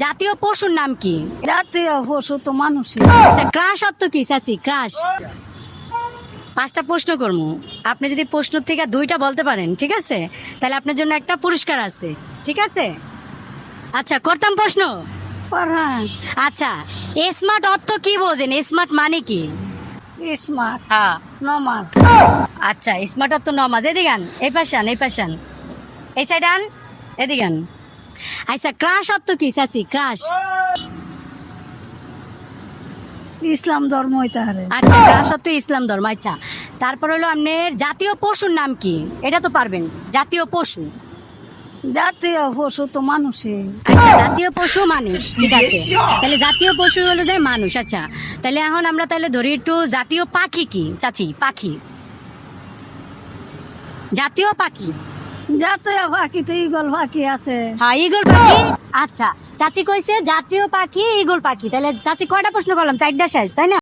জাতীয় পশুর নাম কি? জাতীয় পশু তো মানুষই। আচ্ছা, ক্রাশ অর্থ কি চাচি? ক্রাশ। 5টা প্রশ্ন করবো, আপনি যদি প্রশ্ন থেকে 2টা বলতে পারেন, ঠিক আছে, তাহলে আপনার জন্য একটা পুরস্কার আছে, ঠিক আছে? আচ্ছা, করতাম প্রশ্ন। পড়ান আচ্ছা, স্মার্ট অর্থ কি বোঝেন? স্মার্ট মানে কি? স্মার্ট হ্যাঁ। নমাজ আচ্ছা, স্মার্ট অর্থ নমাজ। এদিকে আন, এই পাশে আন, এই পাশে আন, এই সাইড আন, এদিকে আন। আচ্ছা, ক্রাশ অর্থ কি চাচি? ক্রাশ। ইসলাম ধর্ম হইতে পারে। আচ্ছা, ক্রাশ অর্থ ইসলাম ধর্ম। আচ্ছা, তারপর হলো আপনার জাতীয় পশুর নাম কি? এটা তো পারবেন। জাতীয় পশু। জাতীয় পশু তো মানুষই। আচ্ছা, জাতীয় পশু মানুষ, ঠিক আছে। তাহলে জাতীয় পশু হলো যে মানুষ। আচ্ছা, তাহলে এখন আমরা তাহলে ধরি একটু জাতীয় পাখি কি চাচি? পাখি, জাতীয় পাখি। জাতীয় পাখি তো ঈগল পাখি আছে। হ্যাঁ, ঈগল পাখি। আচ্ছা, চাচি কইছে জাতীয় পাখি ঈগল পাখি। তাহলে চাচি কয়টা প্রশ্ন করলাম? 4টা শেষ, তাই না?